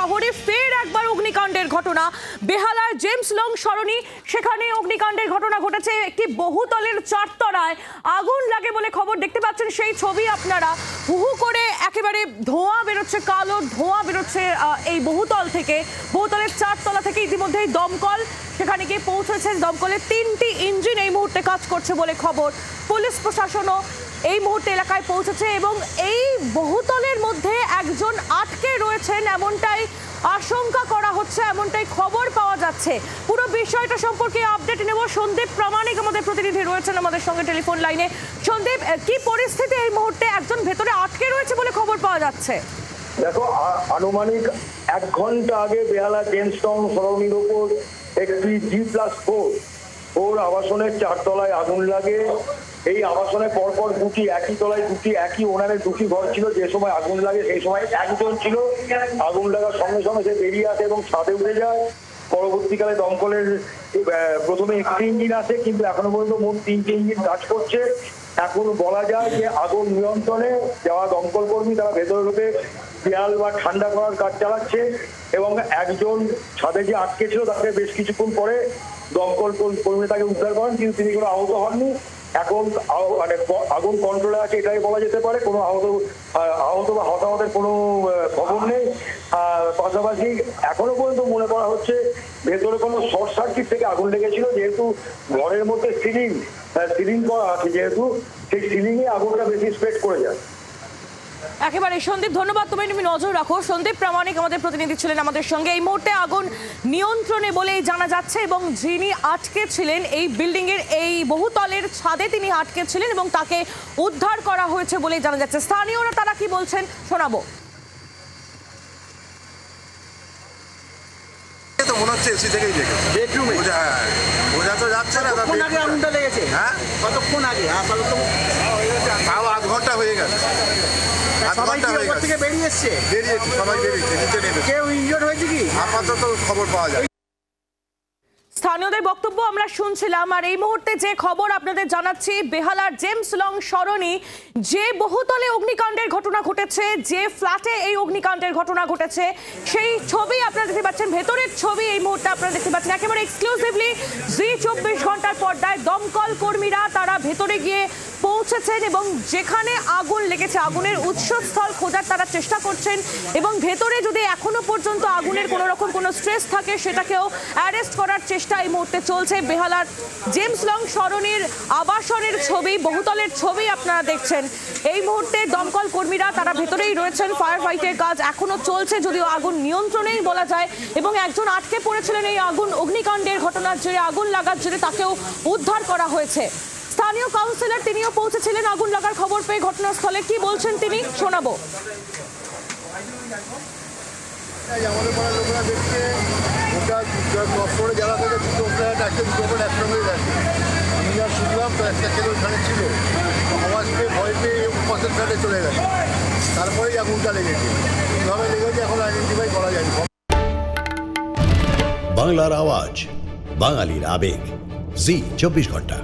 শহরে ফের একবার অগ্নিকাণ্ডের ঘটনা। বেহালার জেমস লং সরণি, সেখানে অগ্নিকাণ্ডের ঘটনা ঘটেছে। একটি বহুতলের চারতলায় আগুন লাগে বলে খবর। দেখতে পাচ্ছেন সেই ছবি আপনারা। হুহু করে একেবারে ধোঁয়া বেরোচ্ছে, কালো ধোঁয়া বেরোচ্ছে এই বহুতল থেকে। বহুতলের চারতলা থেকে ইতিমধ্যেই দমকল সেখানে গিয়ে পৌঁছেছে। দমকলের 3টি ইঞ্জিন এই মুহূর্তে কাজ করছে বলে খবর। পুলিশ প্রশাসনও এই মুহূর্তে এলাকায় পৌঁছেছে এবং এই বহুতলের মধ্যে একজন আটকে রয়েছেন এমনটাই আশঙ্কা করা হচ্ছে, এমনটাই খবর পাওয়া যাচ্ছে। পুরো বিষয়টা সম্পর্কে আপডেট নেব। সন্দীপ প্রামাণিক আমাদের প্রতিনিধি রয়েছেন আমাদের সঙ্গে টেলিফোন লাইনে। সন্দীপ, কি পরিস্থিতি এই মুহূর্তে? একজন ভেতরে আটকে রয়েছে বলে খবর পাওয়া যাচ্ছে। দেখো, আনুমানিক 1 ঘন্টা আগে বেহালা জেমস লং সরণির ওপর একটি G+4 আবাসনের চারতলায় আগুন লাগে। এই আবাসনে পরপর দুটি, একই তলায় দুটি, একই ওনারের দুটি ঘর ছিল। যে সময় আগুন লাগে সেই সময় একজন ছিল। আগুন লাগার সঙ্গে সঙ্গে সে বেরিয়ে আসে এবং ছাদে উঠে যায়। পরবর্তীকালে দমকলের প্রথমে একটি ইঞ্জিন আসে, কিন্তু এখনো পর্যন্ত মোট 3টি ইঞ্জিন কাজ করছে। এখন বলা যায় যে আগুন নিয়ন্ত্রণে যাওয়া দমকল কর্মী তারা ভেতরে ঢুকে দেয়াল বা ঠান্ডা করার কাজ চালাচ্ছে এবং একজন ছাদে যে আটকে ছিল তাকে বেশ কিছুক্ষণ পরে দমকল কর্মী তাকে উদ্ধার করেন, কিন্তু তিনি কোনো আহত হননি। এখন মানে আগুন কন্ট্রোলে আছে এটাই বলা যেতে পারে। কোনো আহত বা হতাহতের কোনো খবর নেই। পাশাপাশি এখনো পর্যন্ত মনে করা হচ্ছে ভেতরে কোনো শর্ট সার্কিট থেকে আগুন লেগেছিল, যেহেতু ঘরের মধ্যে সিলিং করা আছে, যেহেতু সেই সিলিংয়ে আগুনটা বেশি স্প্রেড করে যায়। একেবারে সন্দীপ, ধন্যবাদ। তুমি নজর রাখো। সন্দীপ প্রামাণিক আমাদের প্রতিনিধি ছিলেন আমাদের সঙ্গে। এই মুহূর্তে আগুন নিয়ন্ত্রণে বলেই জানা যাচ্ছে এবং যিনি আটকে ছিলেন এই বিল্ডিং এর এই বহুতলের ছাদে তিনি আটকে ছিলেন এবং তাকে উদ্ধার করা হয়েছে বলেই জানা যাচ্ছে। স্থানীয়রা তারা কি বলছেন শোনাবো। মনে হচ্ছে এসি থেকেই লেগেছে বেডরুমে। বোঝা তো যাচ্ছে না। কতক্ষণ আগে আগুনটা লেগেছে? হ্যাঁ, কতক্ষণ আগে? তাও 1 ঘন্টা হয়ে গেছে। সবাই থেকে বেরিয়েছে, সবাই বেরিয়েছে, নিচে নেমে। কেউ ইনজোর্ড হয়েছে কি আপাতত খবর পাওয়া যায়? স্থানীয়দের বক্তব্য আমরা শুনছিলাম। আর এই মুহূর্তে যে খবর আপনাদের জানাচ্ছি, বেহালার জেমস লং সরণি যে বহুতলে অগ্নিকাণ্ডের ঘটনা ঘটেছে, যে ফ্ল্যাটে এই অগ্নিকাণ্ডের ঘটনা ঘটেছে, সেই ছবি আপনারা দেখতে পাচ্ছেন। ভেতরের ছবি এই মুহূর্তে আপনারা দেখতে পাচ্ছেন একেবারে এক্সক্লুসিভলি। জি 24 ঘন্টার পর্দায় দমকল কর্মীরা তারা ভেতরে গিয়ে পৌঁছেছেন এবং যেখানে আগুন লেগেছে আগুনের উৎসস্থল খোঁজার তারা চেষ্টা করছেন এবং ভেতরে যদি এখনো পর্যন্ত আগুনের কোনো রকম কোনো স্ট্রেস থাকে সেটাকেও অ্যারেস্ট করার চেষ্টা এই মুহূর্তে চলছে। বেহালার জেমস লং সরণির আবাসনের ছবি, বহুতলের ছবি আপনারা দেখছেন। এই মুহূর্তে দমকল কর্মীরা তারা ভেতরেই রয়েছেন। ফায়ার ফাইটের কাজ এখনো চলছে, যদিও আগুন নিয়ন্ত্রণেই বলা যায়। এবং একজন আটকে পড়েছিলেন এই অগ্নিকাণ্ডের ঘটনার জেরে, আগুন লাগার জেরে তাকেও উদ্ধার করা হয়েছে। স্থানীয় কাউন্সিলর তিনিও পৌঁছেছিলেন আগুন লাগার খবর পেয়ে ঘটনাস্থলে। কি বলছেন তিনি শোনাবো। আমাদের পাড়ার লোকেরা দেখছে ওটা নষ্ট জ্বালা থেকে দুটো ফ্ল্যাট আছে, দুটো ফ্ল্যাট একসঙ্গে যাচ্ছে। আমি যা শুনলাম তো একটা ছেলে ওখানে ছিল, আওয়াজ পেয়ে ভয় পেয়ে পাশের ফ্ল্যাটে চলে গেছে। তারপরেই আগুনটা লেগেছে। কীভাবে লেগেছে এখন আইডেন্টিফাই করা যায়নি। বাংলার আওয়াজ, বাঙালির আবেগ, জি 24 ঘন্টা।